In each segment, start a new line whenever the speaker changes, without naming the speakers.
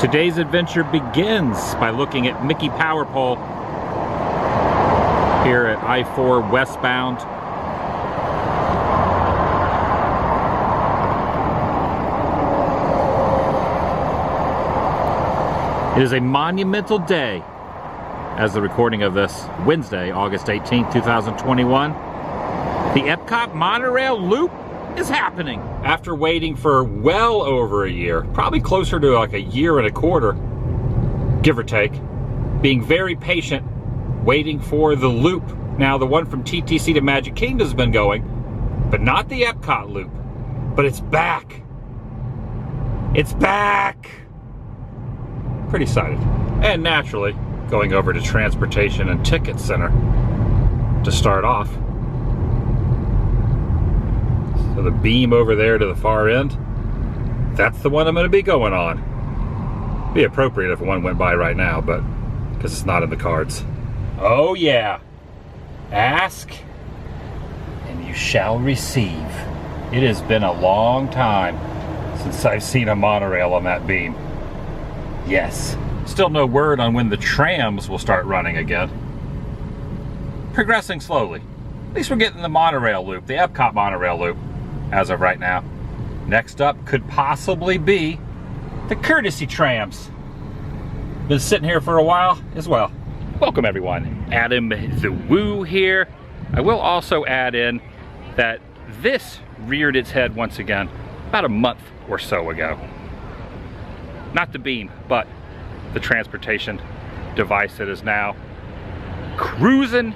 Today's adventure begins by looking at Mickey Power Pole here at I-4 westbound. It is a monumental day as the recording of this Wednesday, August 18th, 2021. The EPCOT Monorail Loop is happening. After waiting for well over a year, probably closer to like a year and a quarter, give or take, being very patient, waiting for the loop. Now the one from TTC to Magic Kingdom has been going, but not the EPCOT Loop. But it's back. It's back. Pretty excited. And naturally, going over to Transportation and Ticket Center to start off. So the beam over there to the far end, that's the one I'm going to be going on. Be appropriate if one went by right now, but because it's not in the cards. Oh yeah. Ask and you shall receive. It has been a long time since I've seen a monorail on that beam. Yes. Still no word on when the trams will start running again. Progressing slowly. At least we're getting the monorail loop, the EPCOT monorail loop, as of right now. Next up could possibly be the courtesy trams. Been sitting here for a while as well. Welcome everyone. Adam the Woo here. I will also add in that this reared its head once again about a month or so ago. Not the beam, but the transportation device that is now cruising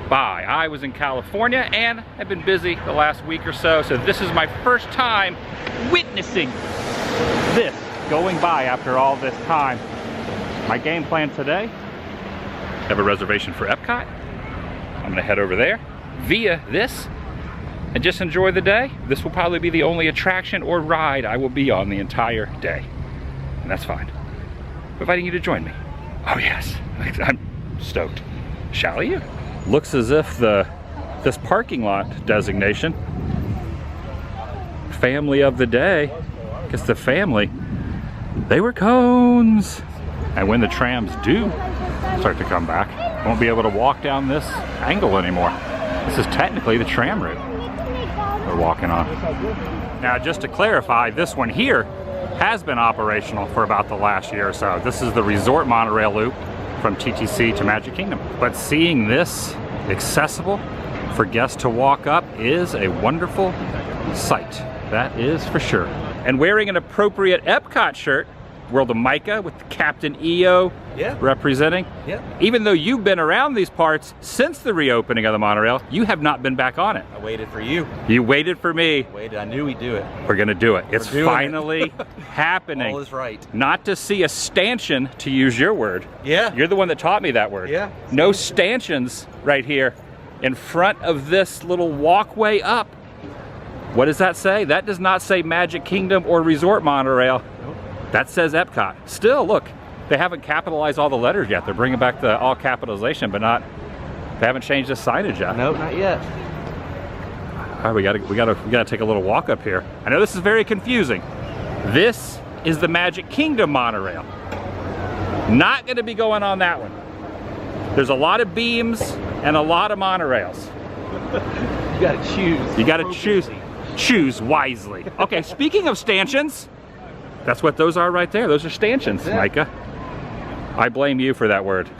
by. I was in California and I've been busy the last week or so, so this is my first time witnessing this going by after all this time. My game plan today, I have a reservation for EPCOT. I'm gonna head over there via this and just enjoy the day. This will probably be the only attraction or ride I will be on the entire day. And that's fine. I'm inviting you to join me. Oh yes, I'm stoked. Shall you? Looks as if this parking lot designation, family of the day, I guess the family, they were cones. And when the trams do start to come back, won't be able to walk down this angle anymore. This is technically the tram route we're walking on. Now just to clarify, this one here has been operational for about the last year or so. This is the resort monorail loop from TTC to Magic Kingdom. But seeing this accessible for guests to walk up is a wonderful sight. That is for sure. And wearing an appropriate EPCOT shirt, World of Micah with the Captain EO representing. Yeah. Even though you've been around these parts since the reopening of the monorail, you have not been back on it.
I waited for you.
You waited for me.
Waited, I knew we'd do it.
We're gonna do it. It's finally happening.
All is right.
Not to see a stanchion, to use your word.
Yeah.
You're the one that taught me that word.
Yeah.
No stanchions right here in front of this little walkway up. What does that say? That does not say Magic Kingdom or Resort Monorail. Nope. That says EPCOT. Still, look, they haven't capitalized all the letters yet. They're bringing back the all capitalization, but they haven't changed the signage yet.
Nope, not yet.
All right, we gotta take a little walk up here. I know this is very confusing. This is the Magic Kingdom monorail. Not gonna be going on that one. There's a lot of beams and a lot of monorails.
You gotta choose.
You gotta choose wisely. Okay, speaking of stanchions, that's what those are right there. Those are stanchions, Micah. I blame you for that word.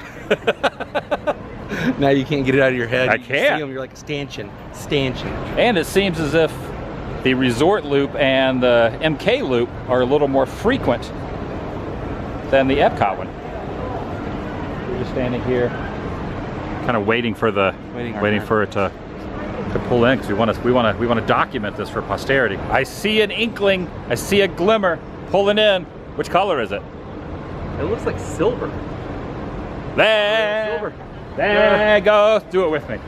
Now you can't get it out of your head.
I
You
can't.
see them, you're like, stanchion, stanchion.
And it seems as if the resort loop and the MK loop are a little more frequent than the EPCOT one. We're just standing here, kind of waiting for it to pull in, because we want to document this for posterity. I see an inkling. I see a glimmer pulling in. Which color is it?
It looks like silver.
There goes. Do it with me.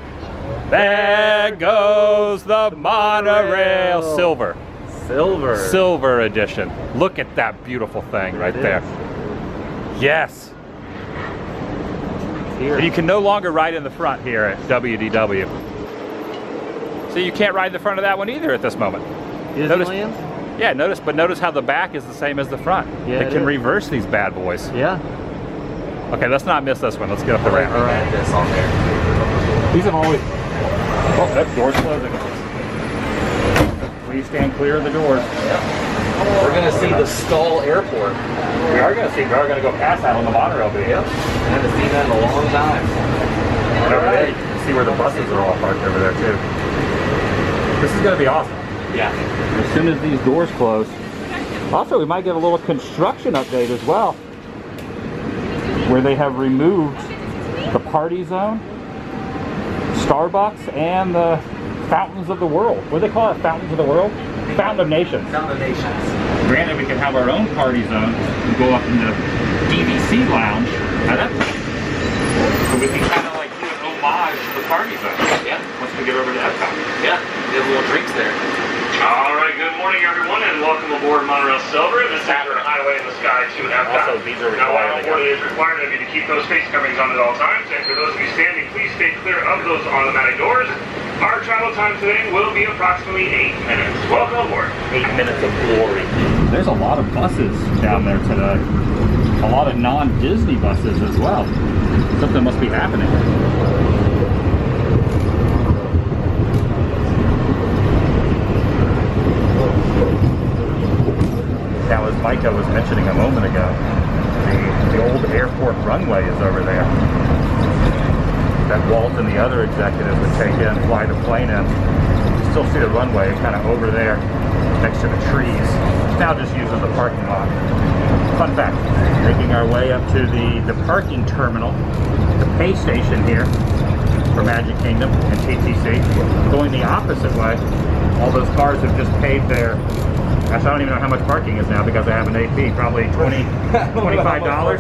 There goes the monorail. Silver. Silver edition. Look at that beautiful thing right there. Yes. And you can no longer ride in the front here at WDW. So you can't ride in the front of that one either at this moment.
Disneyland?
Yeah, notice how the back is the same as the front.
Yeah,
it
it
can
is.
reverse these bad boys.
Yeah.
Okay, let's not miss this one. Let's get up the ramp.
All right, this on there.
These have always... Oh, that door's closing. Please stand clear of the doors.
We're gonna see the Skull Airport.
We are going to see. We are going to go past that on the monorail beam.
Yep. I haven't seen that in a long time.
And over there, you can see where the buses are all parked over there too. This is going to be awesome.
Yeah.
As soon as these doors close. Also, we might get a little construction update as well, where they have removed the party zone, Starbucks, and the Fountains of the World. What do they call it? Fountains of the World? Fountain of Nations.
Fountain of Nations.
Granted, we can have our own party zone and go up in the DVC lounge at Epcot. So we can kind of like do an homage to the party zone.
Yeah.
Once we get over to Epcot.
Yeah. We have little drinks there.
All right, good morning, everyone, and welcome aboard Monorail Silver. This is your highway in the sky to Epcot.
Also, these are
Now, while
required.
on board, it is required of you to keep those face coverings on at all times, and for those of you standing, please stay clear of those automatic doors. Our travel time today will be approximately 8 minutes. Welcome aboard.
8 minutes of glory. There's a lot of buses down there today. A lot of non-Disney buses as well. Something must be happening. Now, as Micah was mentioning a moment ago, the old airport runway is over there. That Walt and the other executives would take in, fly the plane in. You still see the runway kind of over there next to the trees. Now just used as a parking lot. Fun fact, making our way up to the parking terminal, the pay station here for Magic Kingdom and TTC. Going the opposite way, all those cars have just paid their, gosh, I don't even know how much parking is now because I have an AP, probably $25?
Yeah.
$25 or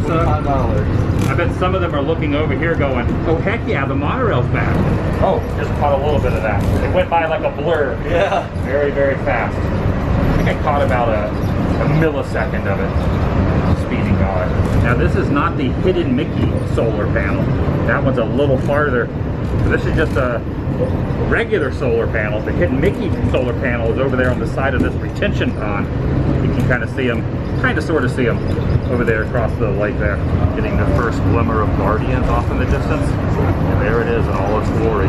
so?
$25.
I bet some of them are looking over here going, oh heck yeah, the monorail's back. Oh, just caught a little bit of that. It went by like a blur.
Yeah.
Very, very fast. I think I caught about a millisecond of it speeding by. Now this is not the Hidden Mickey solar panel. That one's a little farther. This is just a regular solar panel. The Hidden Mickey solar panel is over there on the side of this retention pond. You can kind of see them, sort of see them over there across the lake there. Getting the first glimmer of Guardians off in the distance. And there it is in all its glory.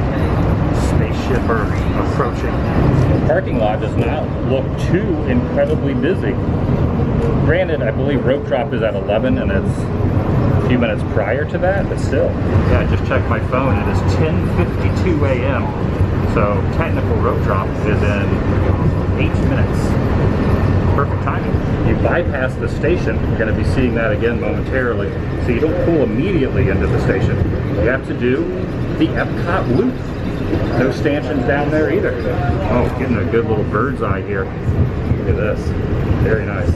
Spaceship Earth approaching. The parking lot does not look too incredibly busy. Granted, I believe rope drop is at 11 and it's a few minutes prior to that, but still. Yeah, I just checked my phone. It is 10:52 a.m. So technical rope drop is in 8 minutes. Perfect timing. You bypass the station. You're going to be seeing that again momentarily. So you don't pull immediately into the station. You have to do the EPCOT loop. No stanchions down there either. Oh, getting a good little bird's eye here. Look at this. Very nice.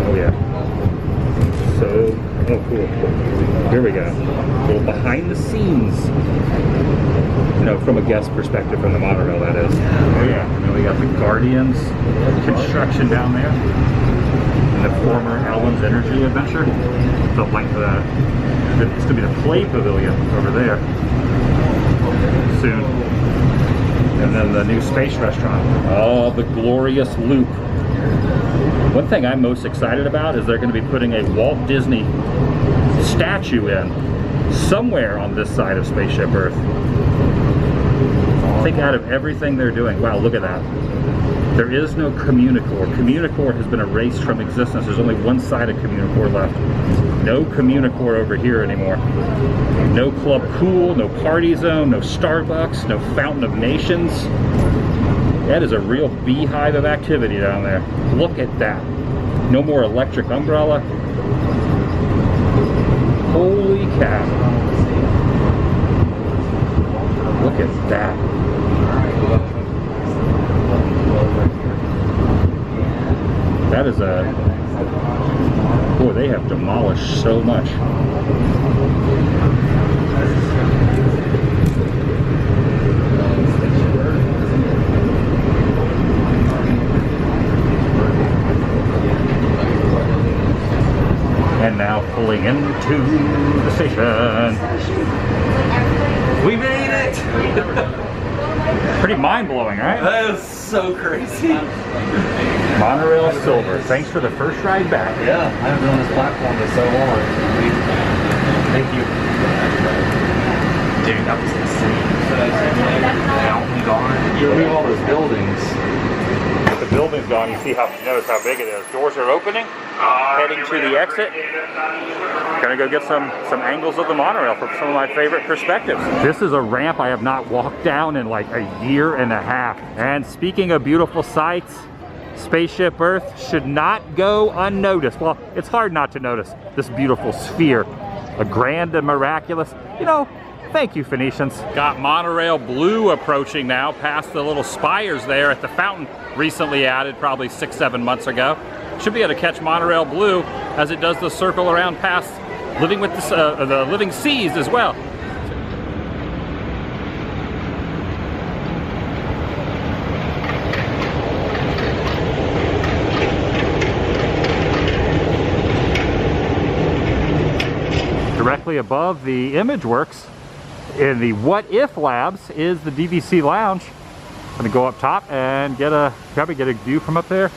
Oh yeah. So, oh cool. Here we go. A little behind the scenes. You know, from a guest perspective, from the monorail, that is. Oh yeah. And then we got the Guardians construction down there. And the former Alvin's Energy Adventure. So like it's gonna be the Play Pavilion over there soon. And then the new space restaurant. Oh, the glorious loop. One thing I'm most excited about is they're going to be putting a Walt Disney statue in somewhere on this side of Spaceship Earth. I think out of everything they're doing, wow, look at that. There is no Communicore. Communicore has been erased from existence. There's only one side of Communicore left. No Communicore over here anymore. No Club Cool, no Party Zone, no Starbucks, no Fountain of Nations. That is a real beehive of activity down there. Look at that. No more Electric Umbrella. Holy cow. Look at that. That is a... Boy, they have demolished so much. And now pulling into the station.
We made it!
Pretty mind-blowing, right?
That is so crazy.
Monorail Silver. Thanks for the first ride back.
Yeah, I haven't been on this platform in so long. Thank you. Dude, that was insane. Mountain gone. You remove all those buildings.
With the building's gone, you see how, notice how big it is. Doors are opening, heading to the exit. Gonna go get some angles of the monorail from some of my favorite perspectives. This is a ramp I have not walked down in like a year and a half. And speaking of beautiful sights, Spaceship Earth should not go unnoticed. Well, it's hard not to notice this beautiful sphere. A grand and miraculous, you know, thank you, Phoenicians. Got Monorail Blue approaching now, past the little spires there at the fountain, recently added probably 6-7 months ago. Should be able to catch Monorail Blue as it does the circle around past Living with the Living Seas as well. Directly above the ImageWorks in the What If Labs is the DVC lounge. I'm gonna go up top and probably get a view from up there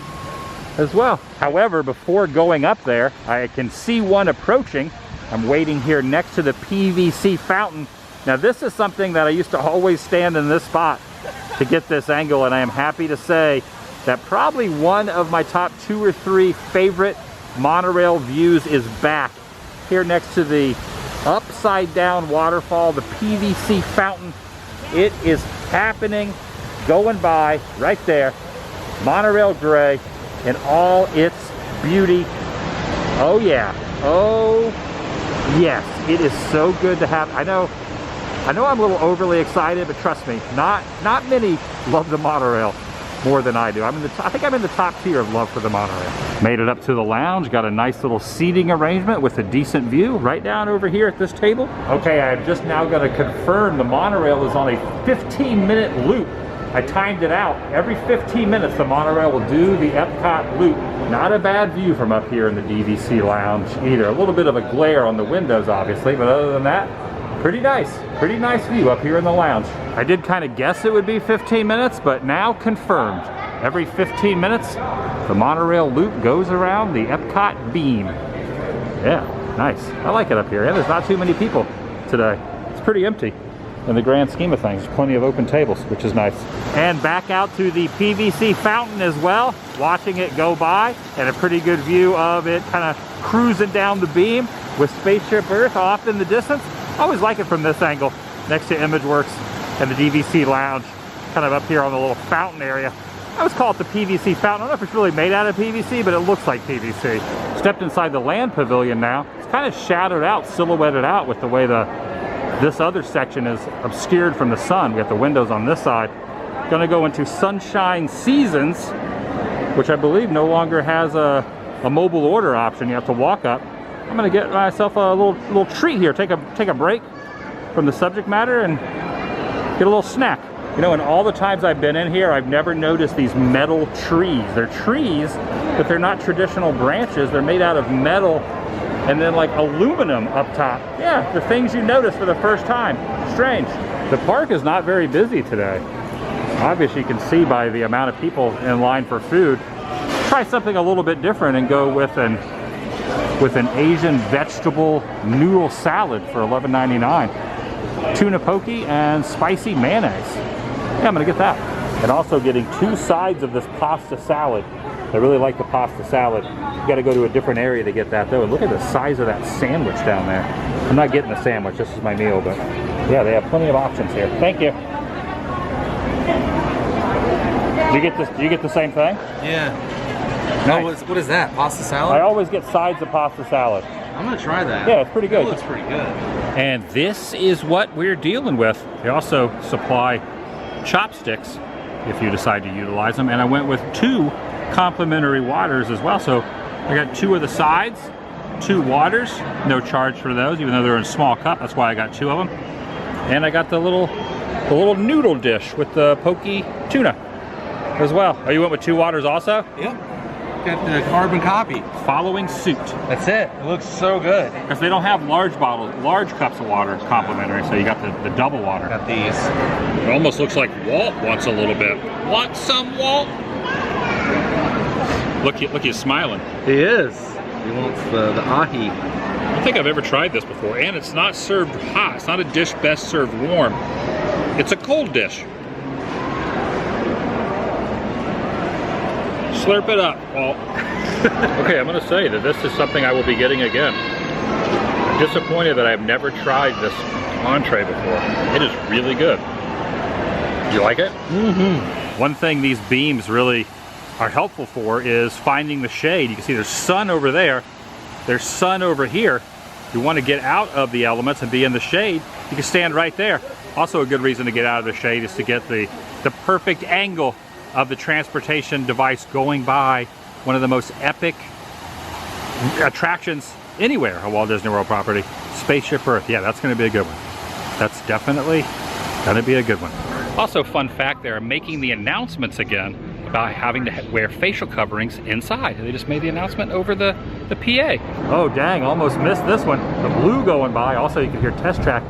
as well. However, before going up there, I can see one approaching. I'm waiting here next to the PVC fountain. Now this is something that I used to always stand in this spot to get this angle, and I am happy to say that probably one of my top 2 or 3 favorite monorail views is back here next to the upside down waterfall, the PVC fountain. It is happening, going by right there. Monorail gray in all its beauty. Oh yeah, oh yes, it is so good to have. I know I'm a little overly excited, but trust me, not many love the monorail more than I do. I think I'm in the top tier of love for the monorail. Made it up to the lounge, got a nice little seating arrangement with a decent view right down over here at this table. Okay, I'm just now going to confirm the monorail is on a 15-minute loop. I timed it out. Every 15 minutes the monorail will do the EPCOT loop. Not a bad view from up here in the DVC lounge either. A little bit of a glare on the windows obviously, but other than that, pretty nice view up here in the lounge. I did kind of guess it would be 15 minutes, but now confirmed. Every 15 minutes, the monorail loop goes around the EPCOT beam. Yeah, nice. I like it up here. And there's not too many people today. It's pretty empty in the grand scheme of things. There's plenty of open tables, which is nice. And back out to the PVC fountain as well, watching it go by, and a pretty good view of it kind of cruising down the beam with Spaceship Earth off in the distance. I always like it from this angle, next to ImageWorks and the DVC lounge, kind of up here on the little fountain area. I always call it the PVC fountain. I don't know if it's really made out of PVC, but it looks like PVC. Stepped inside the land pavilion now. It's kind of shadowed out, silhouetted out with the way this other section is obscured from the sun. We got the windows on this side. Gonna go into Sunshine Seasons, which I believe no longer has a mobile order option. You have to walk up. I'm gonna get myself a little treat here. Take a break from the subject matter and get a little snack. You know, in all the times I've been in here, I've never noticed these metal trees. They're trees, but they're not traditional branches. They're made out of metal and then like aluminum up top. Yeah, the things you notice for the first time. Strange. The park is not very busy today. Obviously you can see by the amount of people in line for food. Try something a little bit different and go with an Asian vegetable noodle salad for $11.99. Tuna poke and spicy mayonnaise. Yeah, I'm gonna get that. And also getting 2 sides of this pasta salad. I really like the pasta salad. You gotta go to a different area to get that though. And look at the size of that sandwich down there. I'm not getting the sandwich, this is my meal, but yeah, they have plenty of options here. Thank you. Do you get the same thing?
Yeah.
Nice.
No, what is that? Pasta salad?
I always get sides of pasta salad.
I'm gonna try that.
Yeah, it's pretty good.
It looks pretty good.
And this is what we're dealing with. They also supply chopsticks if you decide to utilize them. And I went with 2 complimentary waters as well. So I got 2 of the sides, 2 waters, no charge for those, even though they're in a small cup. That's why I got 2 of them. And I got the little noodle dish with the poke tuna as well. Oh, you went with 2 waters also?
Yep. at the carbon copy.
Following suit.
That's it. It looks so good.
Because they don't have large bottles, large cups of water complimentary, so you got the double water.
Got these.
It almost looks like Walt wants a little bit. Want some, Walt? Look, he's smiling.
He is. He wants the ahi.
I don't think I've ever tried this before, and it's not served hot. It's not a dish best served warm. It's a cold dish. Slurp it up, Walt. Okay, I'm gonna say that this is something I will be getting again. I'm disappointed that I've never tried this entree before. It is really good. You like it?
Mm-hmm.
One thing these beams really are helpful for is finding the shade. You can see there's sun over there, there's sun over here. You want to get out of the elements and be in the shade, you can stand right there. Also a good reason to get out of the shade is to get the perfect angle of the transportation device going by one of the most epic attractions anywhere on Walt Disney World property, Spaceship Earth. Yeah, that's going to be a good one. That's definitely going to be a good one. Also, fun fact, they're making the announcements again about having to wear facial coverings inside. They just made the announcement over the PA. Oh dang, almost missed this one. The blue going by. Also, you can hear Test Track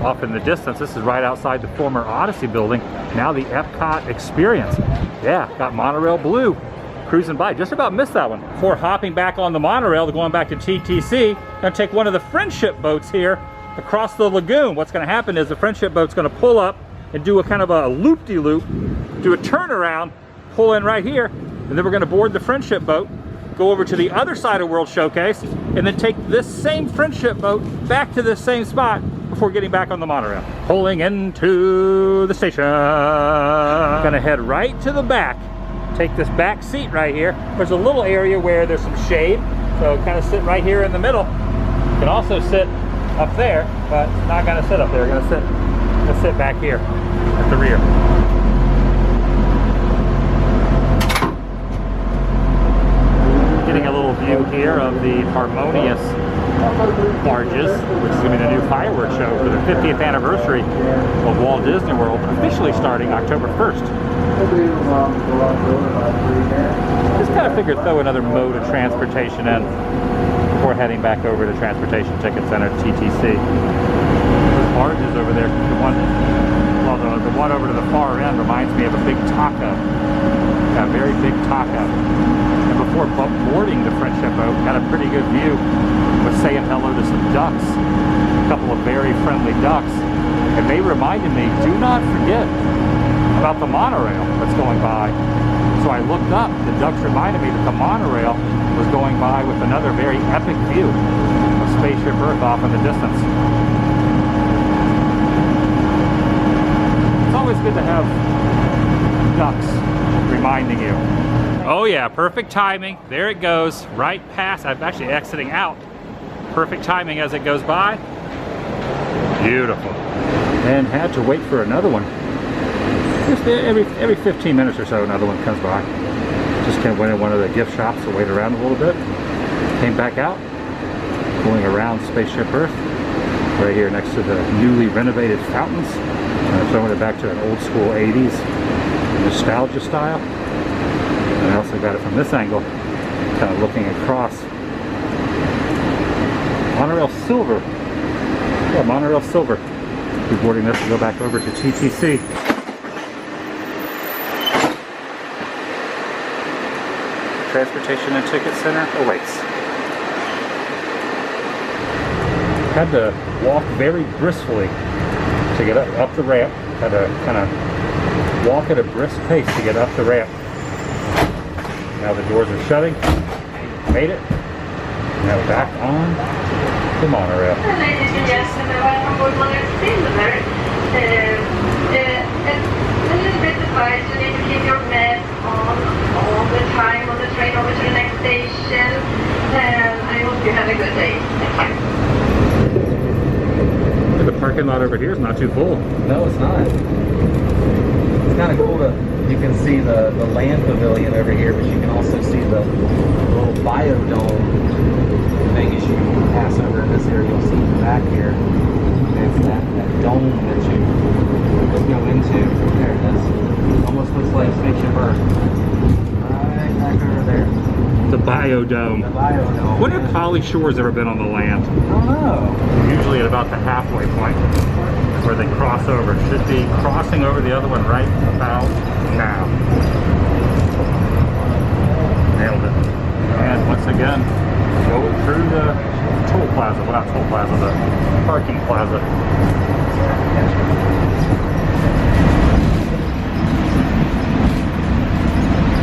off in the distance. This is right outside the former Odyssey building. Now the EPCOT Experience. Yeah, got Monorail Blue cruising by. Just about missed that one. Before hopping back on the monorail, going back to TTC, gonna take one of the friendship boats here across the lagoon. What's gonna happen is the friendship boat's gonna pull up and do a kind of a loop-de-loop, do a turnaround, pull in right here, and then we're gonna board the friendship boat, go over to the other side of World Showcase, and then take this same friendship boat back to this same spot before getting back on the monorail. Pulling into the station. Gonna head right to the back. Take this back seat right here. There's a little area where there's some shade, so kind of sit right here in the middle. You can also sit up there, but not gonna sit up there. Gonna sit back here at the rear. Getting a little view here of the Harmonious barges, which is going to be the new fireworks show for the 50th anniversary of Walt Disney World, officially starting October 1st. Just kind of figured throw another mode of transportation in before heading back over to Transportation Ticket Center, TTC. Those barges over there, the one over to the far end reminds me of a big taco. A very big taco. And before boarding the friendship boat, got a pretty good view with saying hello to some ducks. A couple of very friendly ducks. And they reminded me, do not forget about the monorail that's going by. So I looked up, the ducks reminded me that the monorail was going by with another very epic view of Spaceship Earth off in the distance. It's always good to have ducks reminding you. Oh yeah, perfect timing. There it goes, right past. I'm actually exiting out. Perfect timing as it goes by. Beautiful. And had to wait for another one. Just every 15 minutes or so, another one comes by. Just kind of went in one of the gift shops to wait around a little bit. Came back out, going around Spaceship Earth, right here next to the newly renovated fountains. Throwing it back to an old school 80s nostalgia style. And I also got it from this angle, kind of looking across. Monorail Silver. Yeah, Monorail Silver. We're boarding this to go back over to TTC. Transportation and Ticket Center awaits. Had to walk very briskly to get up the ramp. Had to kind of walk at a brisk pace to get up the ramp. Now the doors are shutting. Made it. Now back on the monorail.
Ladies and gentlemen, welcome aboard Monorail Silver. A little bit advice, you need to keep your mask on all the time on the train over to the next station. I hope you have a good day. Thank you.
The parking lot over here is not too full.
No, it's not. It's kind of cool to, you can see the land pavilion over here, but you can also see the little biodome thing as you pass over in this area. You'll see in the back here. It's that dome that you go into. There it is. Almost looks like Spaceship Earth. Right back over there.
biodome.
The biodome.
When have Polly Shores ever been on the land?
I don't know.
Usually at about the halfway point where they cross over. Should be crossing over the other one right about now. Nailed it. And once again, going through the toll plaza. Well, not toll plaza, the parking plaza.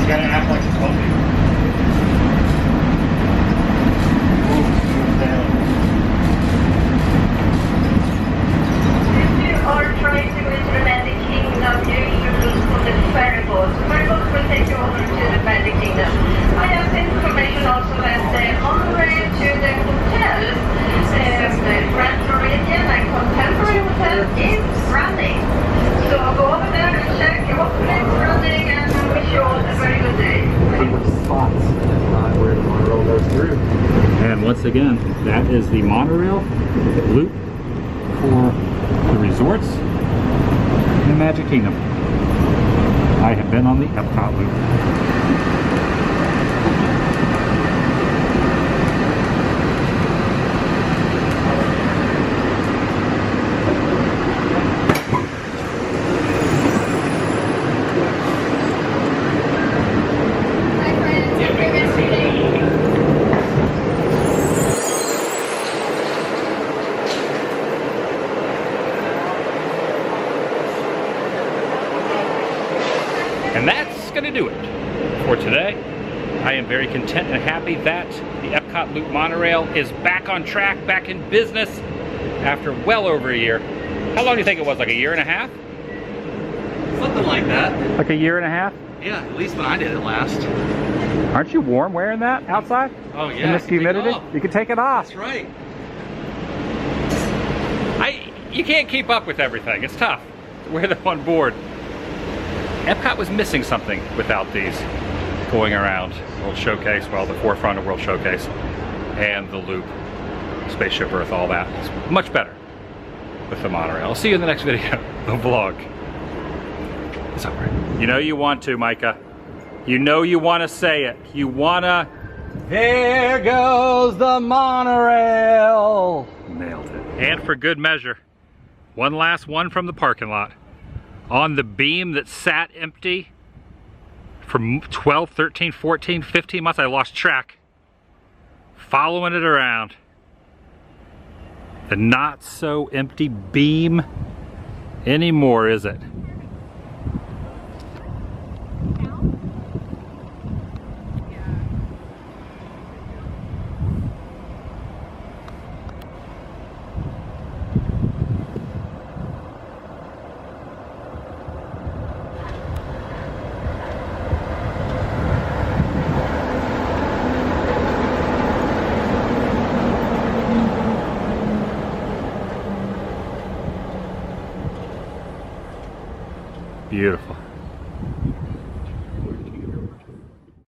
You gotta act like it's open.
If you are trying to go into the Magic Kingdom, you should look for the ferry boats. Ferry boats will take you over to the Magic Kingdom. I have information also that the monorail to the hotel, the Grand Floridian and Contemporary Hotel is running. So go over there and check. Hopefully it's running, and I wish you all a very good day.
Spots. That's not where the monorail goes through.
And once again, that is the monorail loop for the resorts in the Magic Kingdom. I have been on the EPCOT loop. And that's going to do it for today. I am very content and happy that the EPCOT Loop Monorail is back on track, back in business after well over a year. How long do you think it was? Like a year and a half?
Something like that.
Like a year and a half?
Yeah, at least when I did it last.
Aren't you warm wearing that outside?
Oh yeah.
In this humidity? You can take it off.
That's right.
You can't keep up with everything. It's tough to wear them on board. Epcot was missing something without these going around. World Showcase, well, the forefront of World Showcase, and the Loop, Spaceship Earth, all that. It's much better with the monorail. I'll see you in the next video, the vlog. It's over. You know you want to, Micah. You know you want to say it. You want to...
There goes the monorail.
Nailed it. And for good measure, one last one from the parking lot. On the beam that sat empty for 12, 13, 14, 15 months, I lost track. Following it around. The not so empty beam anymore, is it? Beautiful.